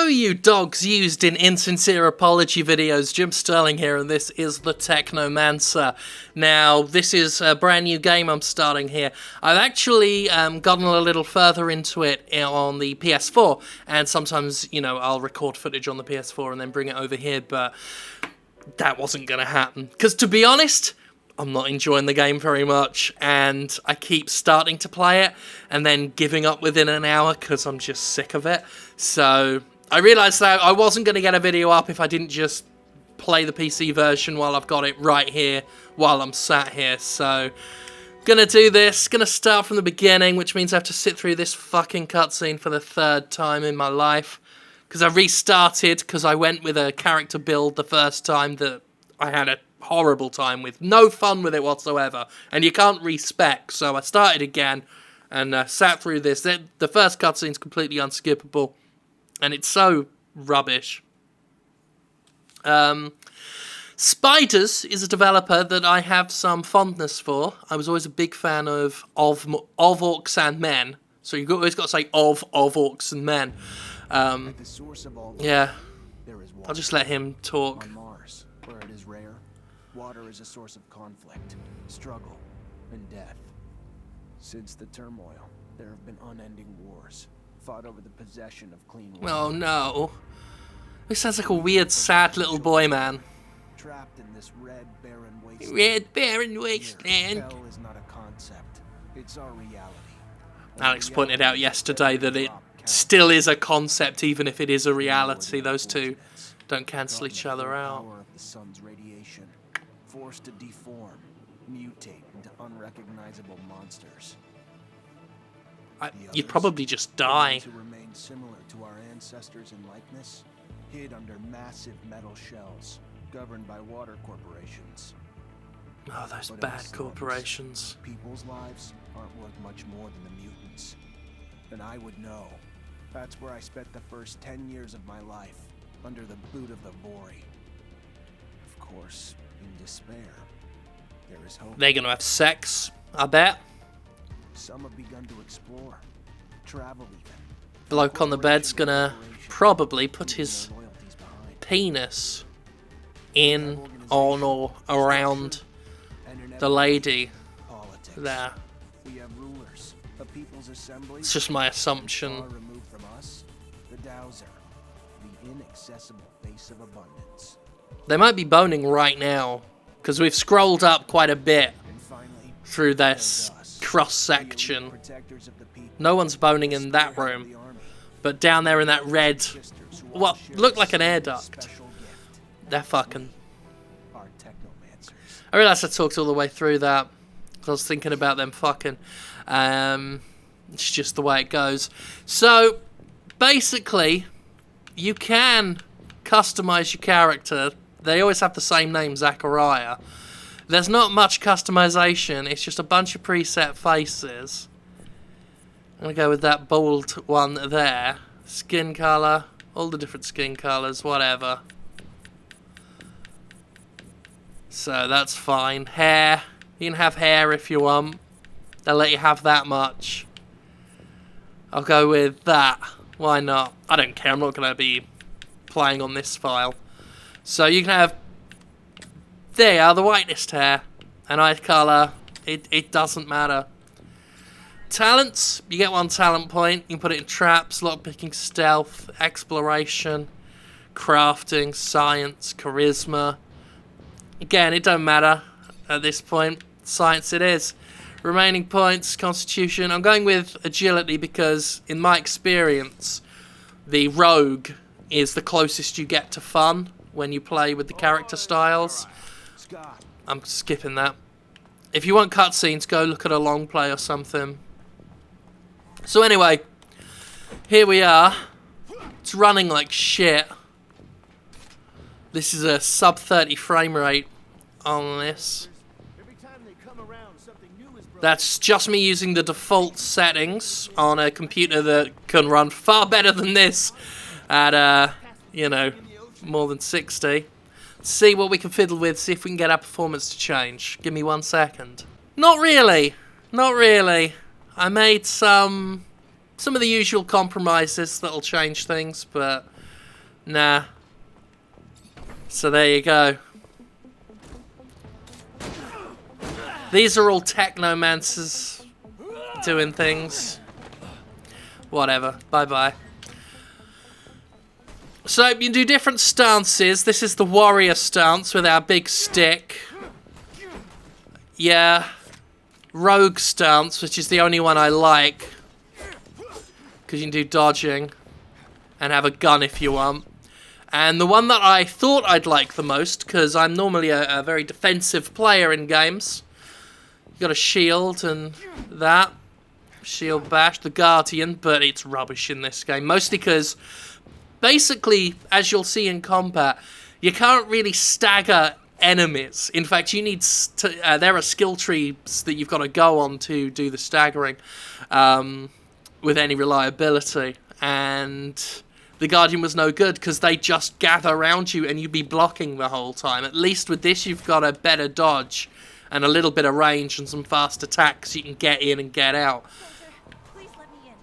Hello you dogs used in insincere apology videos, Jim Sterling here, and this is the Technomancer. Now, this is a brand new game I'm starting here. I've actually gotten a little further into it on the PS4, and sometimes, you know, I'll record footage on the PS4 and then bring it over here, but that wasn't going to happen. Because to be honest, I'm not enjoying the game very much, and I keep starting to play it and then giving up within an hour because I'm just sick of it. So I realised that I wasn't going to get a video up if I didn't just play the PC version while I've got it right here while I'm sat here. So gonna do this, gonna start from the beginning, which means I have to sit through this fucking cutscene for the third time in my life. Because I restarted, because I went with a character build the first time that I had a horrible time with. No fun with it whatsoever. And you can't respec, so I started again and sat through this. The first cutscene's completely unskippable. And it's so rubbish. Spiders is a developer that I have some fondness for. I was always a big fan of Orcs and Men. So you've always got to say of Orcs and Men. Yeah, I'll just let him talk. On Mars, where it is rare, water is a source of conflict, struggle, and death. Since the turmoil, there have been unending wars, fought over the possession of clean water. Oh no. This sounds like a weird, sad little boy, man. Trapped in this red, barren wasteland. Red, barren wasteland. Hell is not a concept, it's our reality. Alex pointed out yesterday that it still is a concept, even if it is a reality. Those two don't cancel each other out. Power of the sun's radiation, forced to deform, mutate into unrecognizable monsters. You'd probably just die. To remain similar to our ancestors in likeness, hid under massive metal shells, governed by water corporations. Oh, those bad corporations. People's lives aren't worth much more than the mutants. And I would know. That's where I spent the first 10 years of my life, under the boot of the Vori. Of course, in despair, there is hope. They're gonna have sex, I bet. Some have begun to explore, travel even. Bloke on the bed's gonna probably put his penis in, on, or around the lady there. We have rulers, a people's assembly. It's just my assumption. Removed from us, the Dowser, the inaccessible face of abundance. They might be boning right now, because we've scrolled up quite a bit through this cross-section. No one's boning in that room, but down there in that red, what looked like an air duct, they're fucking. I realised I talked all the way through that, because I was thinking about them fucking. It's just the way it goes. So, basically, you can customize your character. They always have the same name, Zachariah. There's not much customization. It's just a bunch of preset faces. I'm going to go with that bald one there. Skin colour. All the different skin colours. Whatever. So, that's fine. Hair. You can have hair if you want. They'll let you have that much. I'll go with that. Why not? I don't care. I'm not going to be playing on this file. So you can have... There you are, the whitest hair. And eye colour. It doesn't matter. Talents. You get 1 talent point. You can put it in traps, lockpicking, stealth, exploration, crafting, science, charisma. Again, it don't matter at this point. Science it is. Remaining points, constitution. I'm going with agility because, in my experience, the rogue is the closest you get to fun when you play with the character styles. I'm skipping that. If you want cutscenes, go look at a long play or something. So anyway, here we are. It's running like shit. This is a sub 30 frame rate on this. That's just me using the default settings on a computer that can run far better than this at, you know, more than 60. Let's see what we can fiddle with, see if we can get our performance to change. Give me 1 second. Not really. Not really. I made some of the usual compromises that'll change things, but Nah. So there you go. These are all Technomancers doing things. Whatever. Bye-bye. So you can do different stances. This is the warrior stance with our big stick. Yeah. Rogue stance, which is the only one I like. Because you can do dodging. And have a gun if you want. And the one that I thought I'd like the most, because I'm normally a very defensive player in games. You got a shield and that. Shield bash, the Guardian, but it's rubbish in this game. Mostly because, basically, as you'll see in combat, you can't really stagger enemies. In fact, you need there are skill trees that you've got to go on to do the staggering with any reliability. And the Guardian was no good because they just gather around you and you'd be blocking the whole time. At least with this, you've got a better dodge and a little bit of range and some fast attacks so you can get in and get out. Please let me in.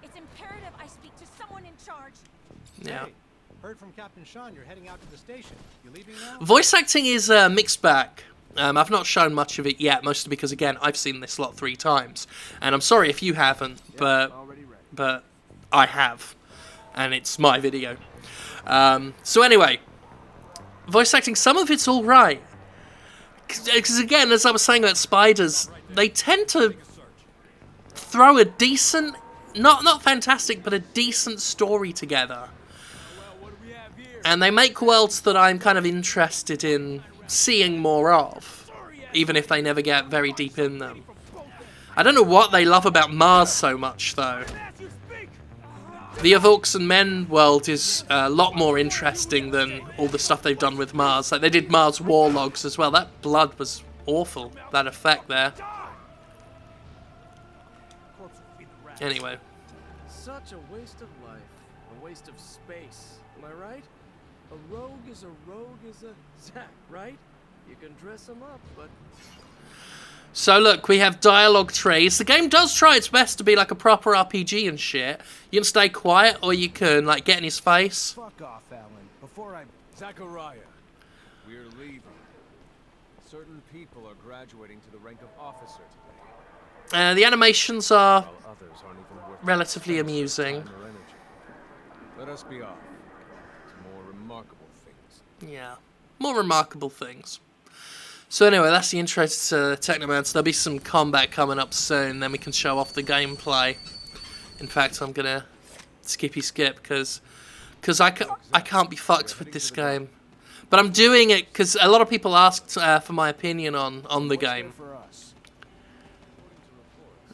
It's imperative I speak to someone in charge. Yeah. Hey, heard from Captain Sean you're heading out to the station. You leaving now? Voice acting is a mixed bag. I've not shown much of it yet, mostly because, again, I've seen this lot 3 times. And I'm sorry if you haven't, but I have. And it's my video. So anyway, voice acting, some of it's alright. Because again, as I was saying about spiders, they tend to throw a decent, not fantastic, but a decent story together. And they make worlds that I'm kind of interested in seeing more of, even if they never get very deep in them. I don't know what they love about Mars so much, though. The Orcs and Men world is a lot more interesting than all the stuff they've done with Mars. Like, they did Mars Warlogs as well. That blood was awful, that effect there. Anyway. Such a waste of life. A waste of space. Am I right? A rogue is a Zach, right? You can dress him up, but... So look, we have dialogue trees. The game does try its best to be like a proper RPG and shit. You can stay quiet, or you can like get in his face. Fuck off, Alan. Before I... Zachariah, we're leaving. Certain people are graduating to the rank of officer today. The animations are While others aren't even worth relatively the amusing. time or energy. Let us be off to more remarkable things. Yeah, more remarkable things. So anyway, that's the intro to Technomancer. There'll be some combat coming up soon, then we can show off the gameplay. In fact, I'm gonna skippy skip because I can't be fucked with this game. But I'm doing it because a lot of people asked for my opinion on the game.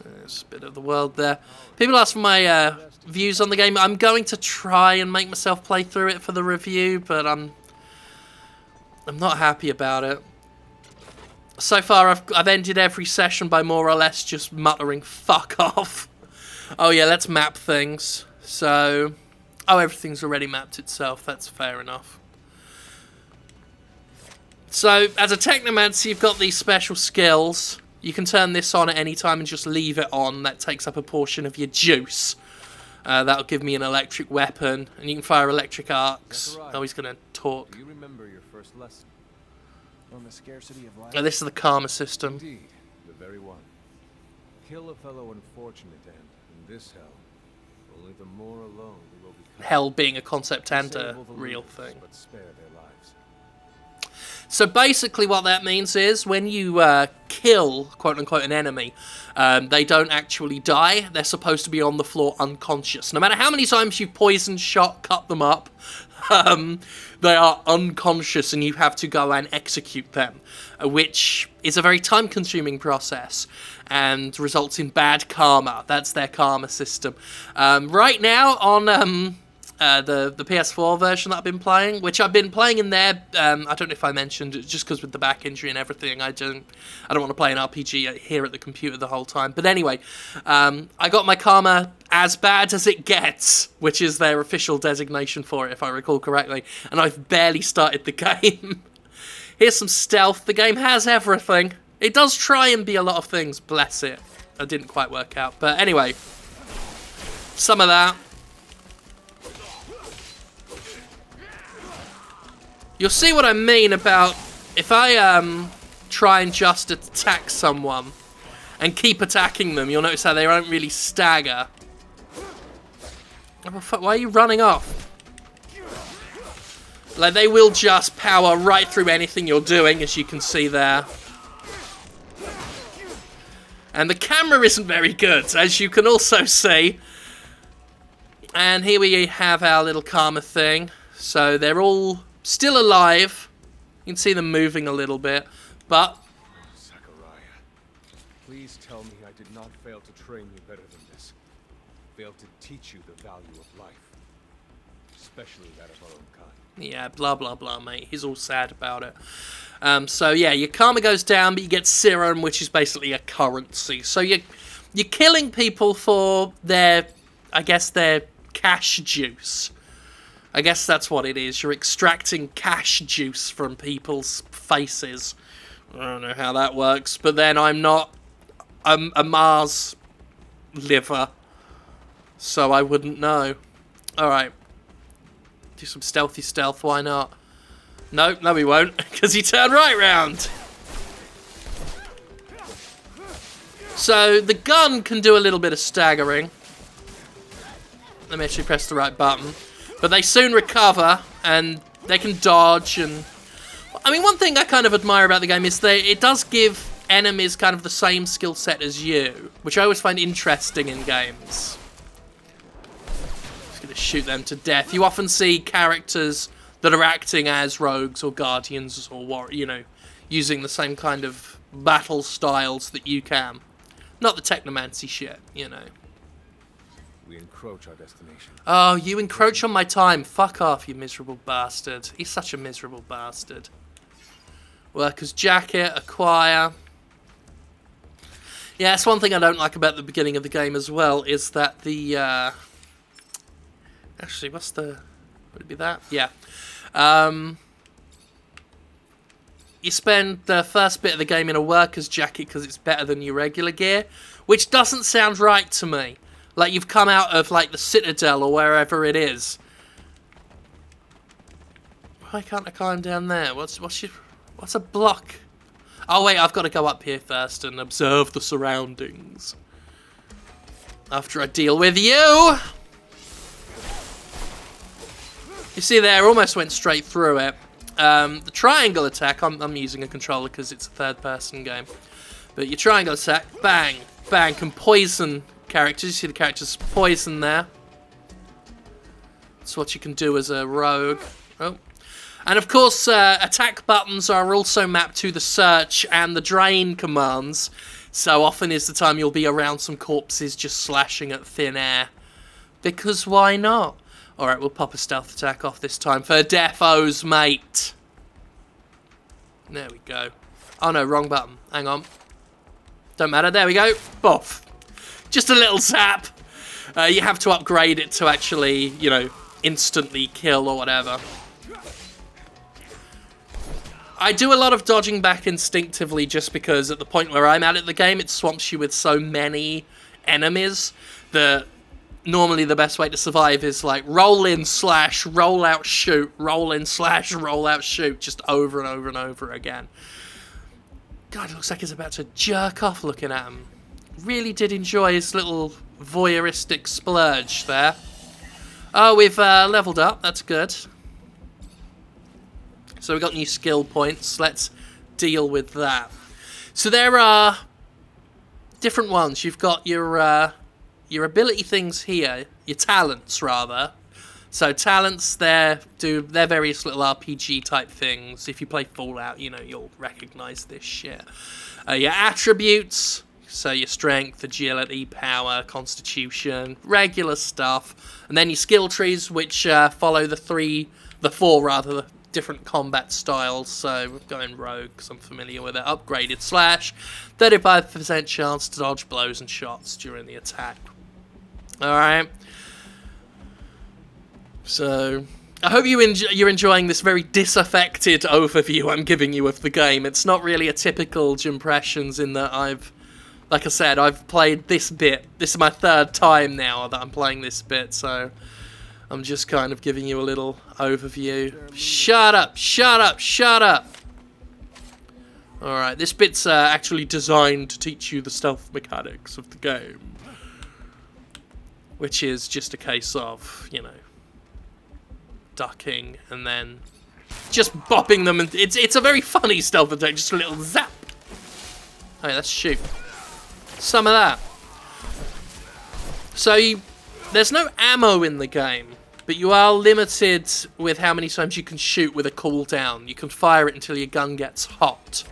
There's a bit of the world there. People asked for my views on the game. I'm going to try and make myself play through it for the review, but I'm not happy about it. So far, I've ended every session by more or less just muttering, fuck off. Oh yeah, let's map things. So, oh, everything's already mapped itself. That's fair enough. So, as a Technomancer, you've got these special skills. You can turn this on at any time and just leave it on. That takes up a portion of your juice. That'll give me an electric weapon. And you can fire electric arcs. Oh, he's going to talk. Do you remember your first lesson? On the scarcity of life. Oh, this is the karma system. Indeed, the very one. Kill a fellow unfortunate, and in this hell, only the more alone we will become. Hell being a concept and Save a all the real losers, thing. But spare their lives. So basically what that means is when you kill, quote-unquote, an enemy, they don't actually die. They're supposed to be on the floor unconscious. No matter how many times you've poisoned, shot, cut them up, they are unconscious and you have to go and execute them, which is a very time-consuming process and results in bad karma. That's their karma system. Right now on the PS4 version that I've been playing, which I've been playing in there, I don't know if I mentioned, just because with the back injury and everything, I don't want to play an RPG here at the computer the whole time. But anyway, I got my karma as bad as it gets, which is their official designation for it, if I recall correctly, and I've barely started the game. Here's some stealth. The game has everything. It does try and be a lot of things, bless it. It didn't quite work out. But anyway, some of that. You'll see what I mean about if I try and just attack someone and keep attacking them, you'll notice how they don't really stagger. Oh, fuck, why are you running off? Like, they will just power right through anything you're doing, as you can see there. And the camera isn't very good, as you can also see. And here we have our little karma thing. So they're all still alive. You can see them moving a little bit, but... Zachariah, please tell me I did not fail to train you better than this. Failed to teach you the value of life. Especially that of our own kind. Yeah, blah, blah, blah, mate. He's all sad about it. So, yeah, your karma goes down, but you get serum, which is basically a currency. So you're killing people for their, I guess, their cash juice. I guess that's what it is. You're extracting cash juice from people's faces. I don't know how that works, but then I'm not a Mars liver, so I wouldn't know. Alright. Do some stealthy stealth, why not? No, we won't, because he turned right round. So, the gun can do a little bit of staggering. Let me actually press the right button. But they soon recover, and they can dodge, and... I mean, one thing I kind of admire about the game is that it does give enemies kind of the same skill set as you, which I always find interesting in games. Just gonna shoot them to death. You often see characters that are acting as rogues or guardians or, you know, using the same kind of battle styles that you can. Not the Technomancer shit, you know. We encroach our destination. Oh, you encroach on my time. Fuck off, you miserable bastard. He's such a miserable bastard. Worker's jacket, acquire. Yeah, that's one thing I don't like about the beginning of the game as well, is that the, actually, what's the... Would it be that? Yeah. You spend the first bit of the game in a worker's jacket because it's better than your regular gear, which doesn't sound right to me. Like you've come out of like the Citadel or wherever it is. Why can't I climb down there? What's a block? Oh wait, I've got to go up here first and observe the surroundings. After I deal with you. You see there, I almost went straight through it. The triangle attack, I'm using a controller because it's a third-person game. But your triangle attack, bang, bang, can poison characters. You see the characters poison there. That's what you can do as a rogue. Oh. And of course, attack buttons are also mapped to the search and the drain commands. So often is the time you'll be around some corpses just slashing at thin air. Because why not? Alright, we'll pop a stealth attack off this time for Defos, mate. There we go. Oh no, wrong button. Hang on. Don't matter. There we go. Boff. Just a little zap. You have to upgrade it to actually, you know, instantly kill or whatever. I do a lot of dodging back instinctively just because at the point where I'm at the game, it swamps you with so many enemies that normally the best way to survive is like roll in slash, roll out, shoot, roll in slash, roll out, shoot, just over and over and over again. God, it looks like he's about to jerk off looking at him. Really did enjoy his little voyeuristic splurge there. Oh, we've leveled up. That's good. So we've got new skill points. Let's deal with that. So there are different ones. You've got your ability things here. Your talents, rather. So talents, they're various little RPG type things. If you play Fallout, you know, you'll recognize this shit. Your attributes, so your strength, agility, power, constitution, regular stuff. And then your skill trees, which follow the four different combat styles. So we're going rogue, because I'm familiar with it. Upgraded slash, 35% chance to dodge blows and shots during the attack. Alright. So, I hope you're enjoying this very disaffected overview I'm giving you of the game. It's not really a typical Impressions in that like I said, I've played this bit. This is my third time now that I'm playing this bit, so I'm just kind of giving you a little overview. Shut up! Shut up! Shut up! Alright, this bit's actually designed to teach you the stealth mechanics of the game. Which is just a case of, you know, ducking and then just bopping them. And it's a very funny stealth attack, just a little zap. Alright, let's shoot. Some of that. So, there's no ammo in the game, but you are limited with how many times you can shoot with a cooldown. You can fire it until your gun gets hot.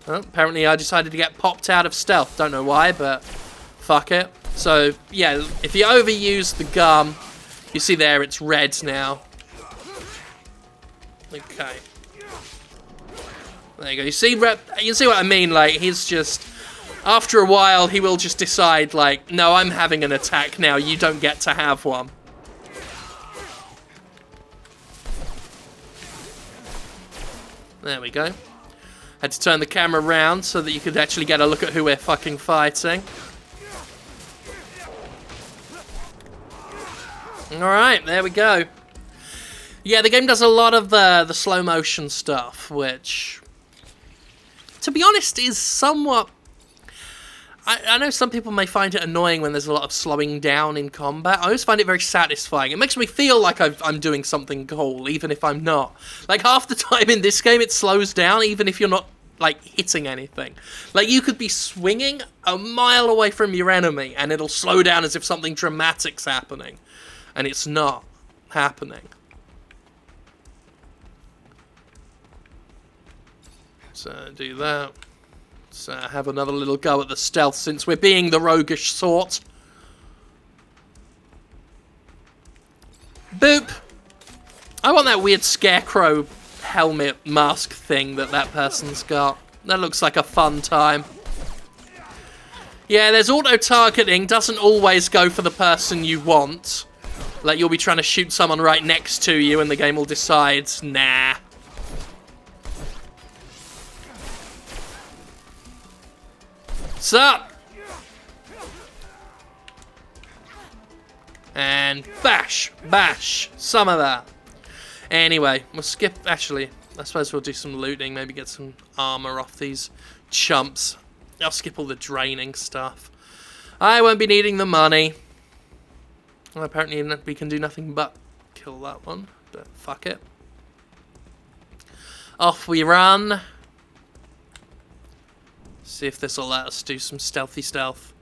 Well, apparently I decided to get popped out of stealth. Don't know why, but fuck it. So, yeah, if you overuse the gun, you see there it's red now. Okay. There you go. You see what I mean? Like, he's just... After a while, he will just decide, like, no, I'm having an attack now. You don't get to have one. There we go. Had to turn the camera around so that you could actually get a look at who we're fucking fighting. Alright, there we go. Yeah, the game does a lot of the slow motion stuff, which, to be honest, is somewhat... I know some people may find it annoying when there's a lot of slowing down in combat. I always find it very satisfying. It makes me feel like I'm doing something cool, even if I'm not. Like, half the time in this game, it slows down, even if you're not, like, hitting anything. Like, you could be swinging a mile away from your enemy, and it'll slow down as if something dramatic's happening. And it's not happening. So, do that. Let's have another little go at the stealth, since we're being the roguish sort. Boop! I want that weird scarecrow helmet mask thing that person's got. That looks like a fun time. Yeah, there's auto-targeting, doesn't always go for the person you want. Like, you'll be trying to shoot someone right next to you and the game will decide, nah. What's up? And bash, bash, some of that. Anyway, we'll skip, actually, I suppose we'll do some looting, maybe get some armor off these chumps. I'll skip all the draining stuff. I won't be needing the money. Well, apparently we can do nothing but kill that one, but fuck it. Off we run. See if this will let us do some stealthy stealth.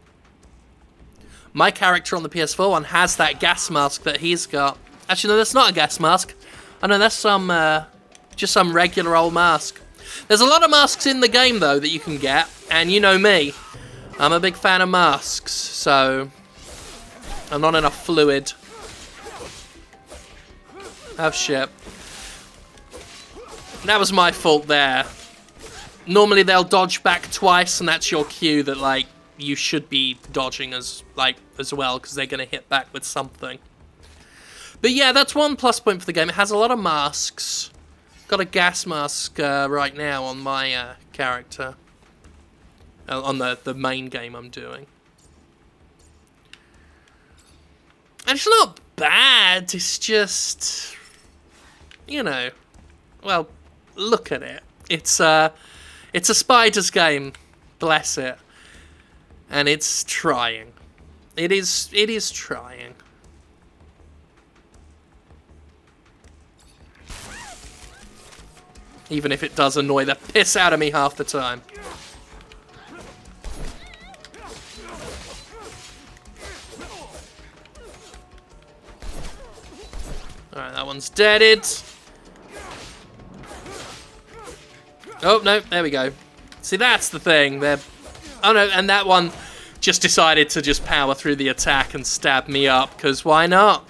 My character on the PS4 one has that gas mask that he's got. Actually, no, that's not a gas mask. I know that's some, just some regular old mask. There's a lot of masks in the game, though, that you can get. And you know me. I'm a big fan of masks, so... I'm not enough fluid. Oh, shit. That was my fault there. Normally they'll dodge back twice, and that's your cue that, like, you should be dodging as well, because they're going to hit back with something. But yeah, that's one plus point for the game. It has a lot of masks. Got a gas mask right now on my character. On the main game I'm doing. And it's not bad, it's just... You know... Well, look at it. It's a spider's game, bless it. And it's trying. It is trying. Even if it does annoy the piss out of me half the time. Alright, that one's deaded. Oh, no, there we go. See, that's the thing. Oh, no, and that one just decided to just power through the attack and stab me up, because why not?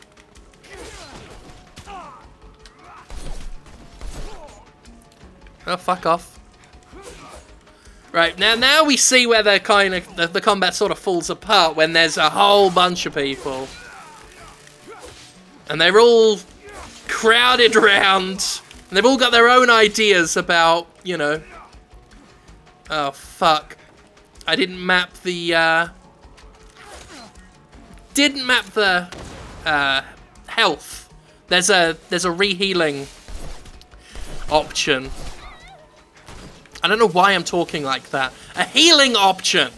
Oh, fuck off. Right, now we see where the kind of the combat sort of falls apart, when there's a whole bunch of people. And they're all crowded around. And they've all got their own ideas about, you know... Oh, fuck. I didn't map the, health. There's a re-healing option. I don't know why I'm talking like that. A healing option.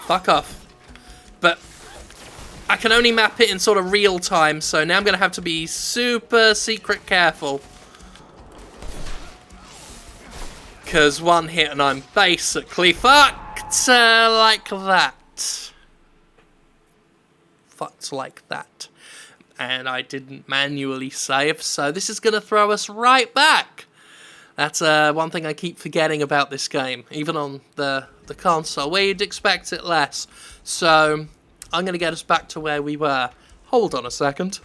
Fuck off. But I can only map it in sort of real time, so now I'm going to have to be super secret careful. Because one hit and I'm basically fucked like that. Fucked like that. And I didn't manually save, so this is going to throw us right back. That's one thing I keep forgetting about this game, even on the console, where you'd expect it less. So I'm going to get us back to where we were. Hold on a second.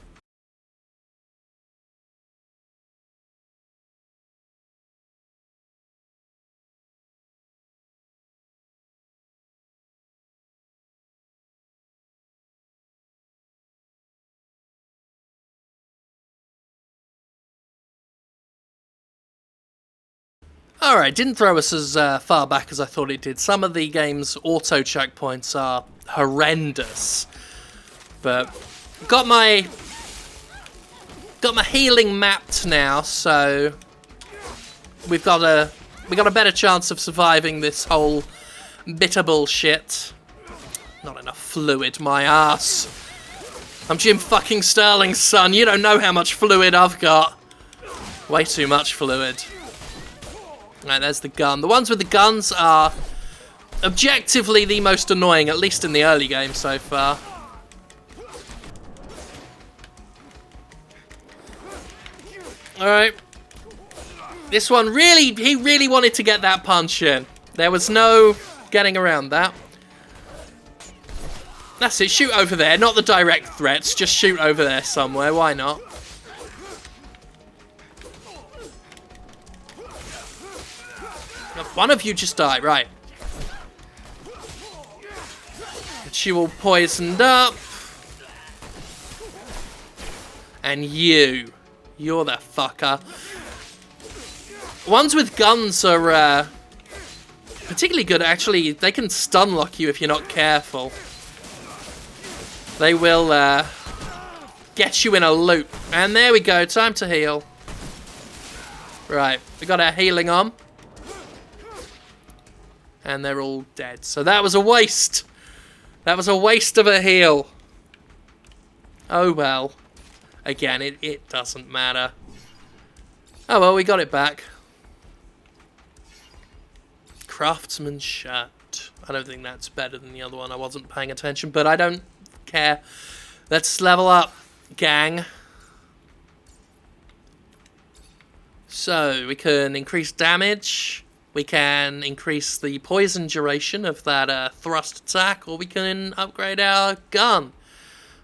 Alright, didn't throw us as far back as I thought it did. Some of the game's auto checkpoints are horrendous. But got my healing mapped now, so we got a better chance of surviving this whole bit of bullshit. Not enough fluid, my ass. I'm Jim fucking Sterling's son. You don't know how much fluid I've got. Way too much fluid. Right, there's the gun. The ones with the guns are objectively the most annoying, at least in the early game so far. Alright. This one he really wanted to get that punch in. There was no getting around that. That's it, shoot over there, not the direct threats, just shoot over there somewhere, why not? One of you just died, right. She all poisoned up. And you're the fucker. Ones with guns are particularly good, actually. They can stun lock you if you're not careful. They will get you in a loop. And there we go, time to heal. Right, we got our healing on. And they're all dead. So that was a waste. That was a waste of a heal. Oh well. Again, it doesn't matter. Oh well, we got it back. Craftsman's shirt. I don't think that's better than the other one. I wasn't paying attention, but I don't care. Let's level up, gang. So, we can increase damage. We can increase the poison duration of that thrust attack, or we can upgrade our gun.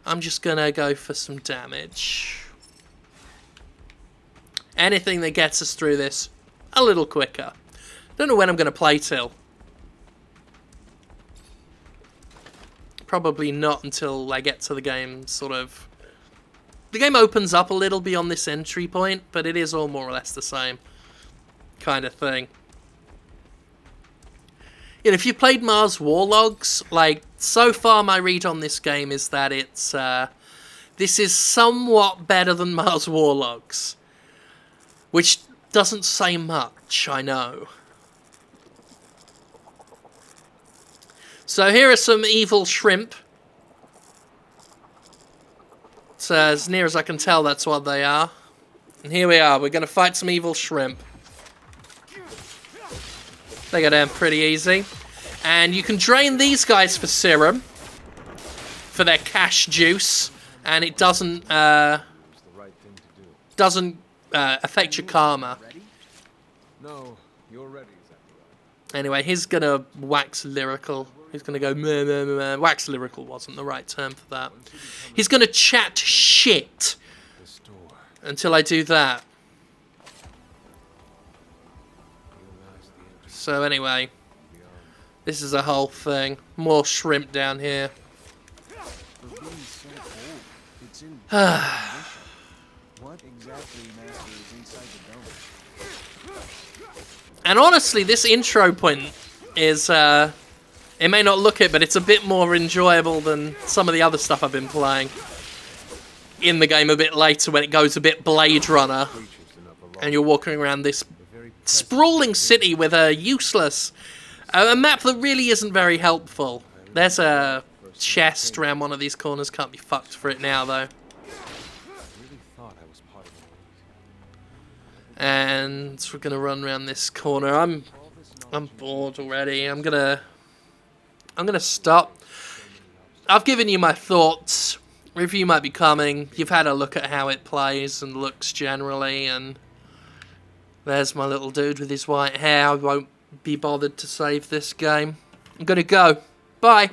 I'm just gonna go for some damage. Anything that gets us through this a little quicker. Don't know when I'm gonna play till. Probably not until I get to the game sort of... The game opens up a little beyond this entry point, but it is all more or less the same kind of thing. You know, if you played Mars Warlogs, like, so far my read on this game is that it's, this is somewhat better than Mars Warlogs. Which doesn't say much, I know. So here are some evil shrimp. So as near as I can tell, that's what they are. And here we are, we're going to fight some evil shrimp. They go down pretty easy. And you can drain these guys for serum. For their cash juice. And it doesn't, affect your karma. No, you're ready, Anyway, he's gonna wax lyrical. He's gonna go meh, meh, meh, meh. Wax lyrical wasn't the right term for that. He's gonna chat shit. Until I do that. So anyway, this is a whole thing. More shrimp down here. What exactly, Master, is inside the dome? And honestly, this intro point is, it may not look it, but it's a bit more enjoyable than some of the other stuff I've been playing. in the game a bit later when it goes a bit Blade Runner, and you're walking around this sprawling city with a useless a map that really isn't very helpful. There's a chest around one of these corners. Can't be fucked for it now though. And we're gonna run around this corner. I'm bored already. I'm gonna stop. I've given you my thoughts. Review might be coming. You've had a look at how it plays and looks generally, and there's my little dude with his white hair. I won't be bothered to save this game. I'm gonna go. Bye.